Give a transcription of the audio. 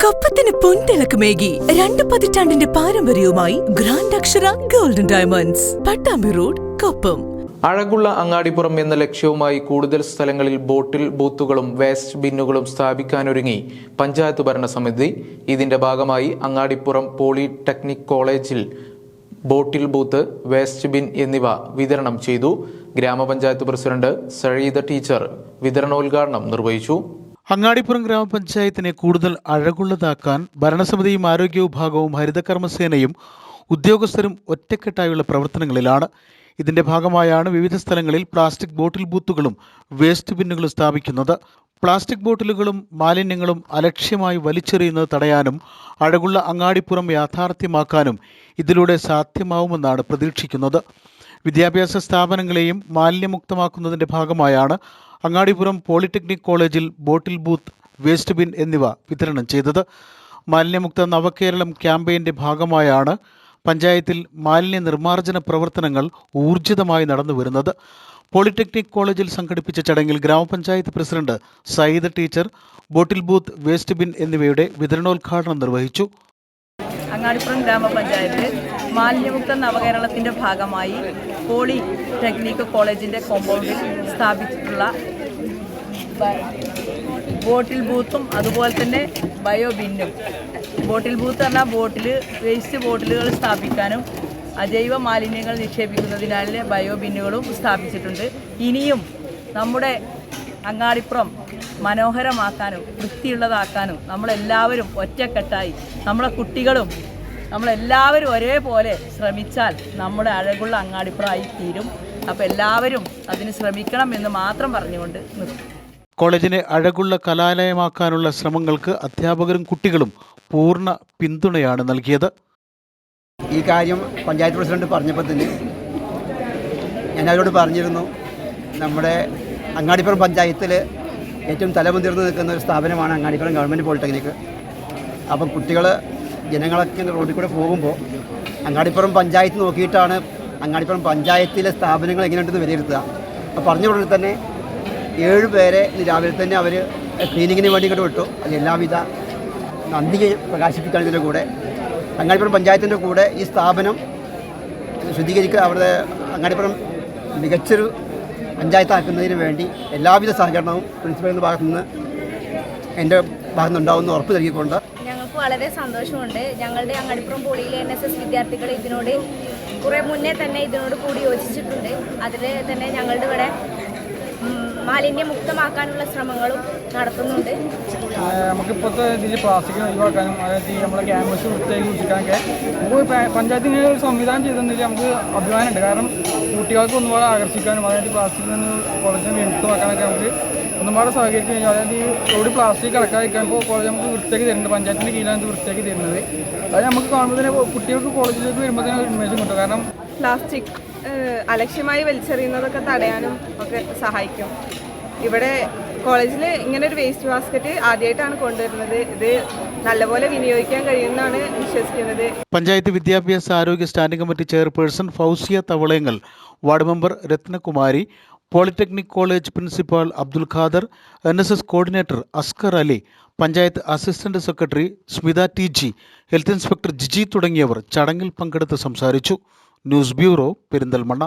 കൊപ്പത്തിന് പൊൻതിളക്കമേകി 2 പതിറ്റാണ്ടിന്റെ പാരമ്പര്യവുമായി grand Akshara golden diamonds, Pattambi road, Koppam. അഴകുള്ള അങ്ങാടിപ്പുറം എന്ന ലക്ഷ്യവുമായി കൂടുതൽ സ്ഥലങ്ങളിൽ ബോട്ടിൽ ബൂത്തുകളും വേസ്റ്റ് ബിന്നുകളും സ്ഥാപിക്കാനൊരുങ്ങി പഞ്ചായത്ത് ഭരണസമിതി. ഇതിന്റെ ഭാഗമായി അങ്ങാടിപ്പുറം പോളിടെക്നിക് കോളേജിൽ ബോട്ടിൽ ബൂത്ത്, വേസ്റ്റ് ബിൻ എന്നിവ വിതരണം ചെയ്തു. ഗ്രാമപഞ്ചായത്ത് പ്രസിഡന്റ് സഴീദ ടീച്ചർ വിതരണോദ്ഘാടനം നിർവഹിച്ചു. അങ്ങാടിപ്പുറം ഗ്രാമപഞ്ചായത്തിനെ കൂടുതൽ അഴകുള്ളതാക്കാൻ ഭരണസമിതിയും ആരോഗ്യ വിഭാഗവും ഹരിതകർമ്മസേനയും ഉദ്യോഗസ്ഥരും ഒറ്റക്കെട്ടായുള്ള പ്രവർത്തനങ്ങളിലാണ്. ഇതിന്റെ ഭാഗമായാണ് വിവിധ സ്ഥലങ്ങളിൽ പ്ലാസ്റ്റിക് ബോട്ടിൽ ബൂത്തുകളും വേസ്റ്റ് ബിന്നുകളും സ്ഥാപിക്കുന്നത്. പ്ലാസ്റ്റിക് ബോട്ടിലുകളും മാലിന്യങ്ങളും അലക്ഷ്യമായി വലിച്ചെറിയുന്നത് തടയാനും അഴകുള്ള അങ്ങാടിപ്പുറം യാഥാർത്ഥ്യമാക്കാനും ഇതിലൂടെ സാധ്യമാവുമെന്നാണ് പ്രതീക്ഷിക്കുന്നത്. വിദ്യാഭ്യാസ സ്ഥാപനങ്ങളെയും മാലിന്യമുക്തമാക്കുന്നതിന്റെ ഭാഗമായാണ് അങ്ങാടിപ്പുറം പോളിടെക്നിക് കോളേജിൽ ബോട്ടിൽ ബൂത്ത്, വേസ്റ്റ് ബിൻ എന്നിവ വിതരണം ചെയ്തത്. മാലിന്യമുക്ത നവകേരളം ക്യാമ്പയിന്റെ ഭാഗമായാണ് പഞ്ചായത്തിൽ മാലിന്യ നിർമ്മാർജ്ജന പ്രവർത്തനങ്ങൾ ഊർജിതമായി നടന്നുവരുന്നത്. പോളിടെക്നിക് കോളേജിൽ സംഘടിപ്പിച്ച ചടങ്ങിൽ grama panchayat president Sayyida teacher bottle booth, waste bin എന്നിവയുടെ വിതരണോദ്ഘാടനം നിർവഹിച്ചു. അങ്ങാടിപ്പുറം ഗ്രാമപഞ്ചായത്ത് മാലിന്യമുക്ത നവകേരളത്തിൻ്റെ ഭാഗമായി പോളിടെക്നിക് കോളേജിൻ്റെ കോമ്പൗണ്ടിൽ സ്ഥാപിച്ചിട്ടുള്ള ബോട്ടിൽ ബൂത്തും അതുപോലെ തന്നെ ബയോ ബിന്നും. ബോട്ടിൽ ബൂത്ത് പറഞ്ഞാൽ വേസ്റ്റ് ബോട്ടിലുകൾ സ്ഥാപിക്കാനും അജൈവ മാലിന്യങ്ങൾ നിക്ഷേപിക്കുന്നതിനാലെ ബയോ ബിന്നുകളും സ്ഥാപിച്ചിട്ടുണ്ട്. ഇനിയും നമ്മുടെ അങ്ങാടിപ്പുറം മനോഹരമാക്കാനും വൃത്തിയുള്ളതാക്കാനും നമ്മളെല്ലാവരും ഒറ്റക്കെട്ടായി, നമ്മളെ കുട്ടികളും നമ്മളെല്ലാവരും ഒരേപോലെ ശ്രമിച്ചാൽ നമ്മുടെ അഴകുള്ള അങ്ങാടിപ്പുറമായി തീരും. അപ്പോൾ എല്ലാവരും അതിന് ശ്രമിക്കണം എന്ന് മാത്രം പറഞ്ഞുകൊണ്ട് നിർത്തും. കോളേജിനെ അഴകുള്ള കലാലയമാക്കാനുള്ള ശ്രമങ്ങൾക്ക് അധ്യാപകരും കുട്ടികളും പൂർണ്ണ പിന്തുണയാണ് നൽകിയത്. ഈ കാര്യം പഞ്ചായത്ത് പ്രസിഡന്റ് പറഞ്ഞപ്പോൾ തന്നെ ഞാൻ അവരോട് പറഞ്ഞിരുന്നു, നമ്മുടെ അങ്ങാടിപ്പുറം പഞ്ചായത്തിൽ ഏറ്റവും തലമുതിർന്ന് നിൽക്കുന്ന ഒരു സ്ഥാപനമാണ് അങ്ങാടിപ്പുറം ഗവൺമെൻറ് പോളിടെക്നിക്. അപ്പം കുട്ടികൾ, ജനങ്ങളൊക്കെ റോഡിൽ കൂടെ പോകുമ്പോൾ അങ്ങാടിപ്പുറം പഞ്ചായത്ത് നോക്കിയിട്ടാണ് അങ്ങാടിപ്പുറം പഞ്ചായത്തിലെ സ്ഥാപനങ്ങൾ എങ്ങനെയുണ്ടെന്ന് വിലയിരുത്തുക. അപ്പോൾ പറഞ്ഞ ഉടനെ തന്നെ 7 പേരെ രാവിലെ തന്നെ അവർ ക്ലീനിങ്ങിന് വേണ്ടി ഇങ്ങോട്ട് വിട്ടു. അതിന് എല്ലാവിധ നന്ദി പ്രകാശിപ്പിക്കാൻ ഇതിൻ്റെ കൂടെ അങ്ങാടിപ്പുറം പഞ്ചായത്തിൻ്റെ കൂടെ ഈ സ്ഥാപനം ശുദ്ധീകരിക്കുക, അവിടെ അങ്ങാടിപ്പുറം മികച്ചൊരു പഞ്ചായത്താക്കുന്നതിന് വേണ്ടി എല്ലാവിധ സഹകരണവും പ്രിൻസിപ്പലിൻ്റെ ഭാഗത്തുനിന്ന് എൻ്റെ ഭാഗത്തുനിന്നുണ്ടാവുമെന്ന് ഉറപ്പ് നൽകിക്കൊണ്ട് ഞങ്ങൾക്ക് വളരെ സന്തോഷമുണ്ട്. ഞങ്ങളുടെ അങ്ങാടിപ്പുറം പോളിയിലെ NSS വിദ്യാർത്ഥികൾ ഇതിനോട് കുറേ മുന്നേ തന്നെ ഇതിനോട് കൂടി യോജിച്ചിട്ടുണ്ട്. അതിൽ തന്നെ ഞങ്ങളുടെ ഇവിടെ മാലിന്യമുക്തമാക്കാനുള്ള ശ്രമങ്ങളും നടത്തുന്നുണ്ട്. നമുക്കിപ്പോഴത്തെ ഇതിൽ പ്ലാസ്റ്റിക് ഒഴിവാക്കാനും അതായത് നമ്മുടെ ക്യാമ്പസ് വൃത്തിയാക്കി സൂക്ഷിക്കാനൊക്കെ നമുക്ക് പഞ്ചായത്തിന് ഒരു സംവിധാനം ചെയ്തതിൽ നമുക്ക് അഭിമാനമുണ്ട്. കാരണം കുട്ടികൾക്ക് ഒന്നുപാടെ ആകർഷിക്കാനും അതായത് പ്ലാസ്റ്റിക്കിൽ നിന്ന് കോളേജിനെ വിമുക്തമാക്കാനൊക്കെ നമുക്ക് ഒന്നുപാടെ സഹകരിച്ചു കഴിഞ്ഞാൽ, അതായത് ഈ റോഡ് പ്ലാസ്റ്റിക് കിടക്കാതിരിക്കുമ്പോൾ കോളേജ് നമുക്ക് വൃത്തിയാക്കി തരുന്നുണ്ട്. പഞ്ചായത്തിൻ്റെ കീഴിലാണ് വൃത്തിയാക്കി തരുന്നത്. അത് നമുക്ക് കാണുമ്പോൾ തന്നെ കുട്ടികൾക്ക് കോളേജിലേക്ക് വരുമ്പോൾ തന്നെ ഒരു ഉന്മേഷം കിട്ടും. കാരണം പ്ലാസ്റ്റിക് അലക്ഷ്യമായി വലിച്ചെറിയുന്നതൊക്കെ തടയാനും ഒക്കെ സഹായിക്കും. ഇവിടെ കോളേജിൽ ഇങ്ങനെ ഒരു വേസ്റ്റ് ബാസ്ക്കറ്റ് ആദ്യമായിട്ടാണ് കൊണ്ടുവരുന്നത്. ഇത് നല്ലപോലെ വിനിയോഗിക്കാൻ കഴിയുമെന്നാണ് വിശ്വസിക്കുന്നത്. പഞ്ചായത്ത് വിദ്യാഭ്യാസ ആരോഗ്യ standing committee chairperson Fousiya Thavalayangal, ward member Rathnakumari, polytechnic college principal Abdul Khader, NSS coordinator Askar Ali, panchayat assistant secretary Smitha TG, health inspector Jiji തുടങ്ങിയവർ ചടങ്ങിൽ പങ്കെടുത്ത് സംസാരിച്ചു. News bureau, Perinthalmanna.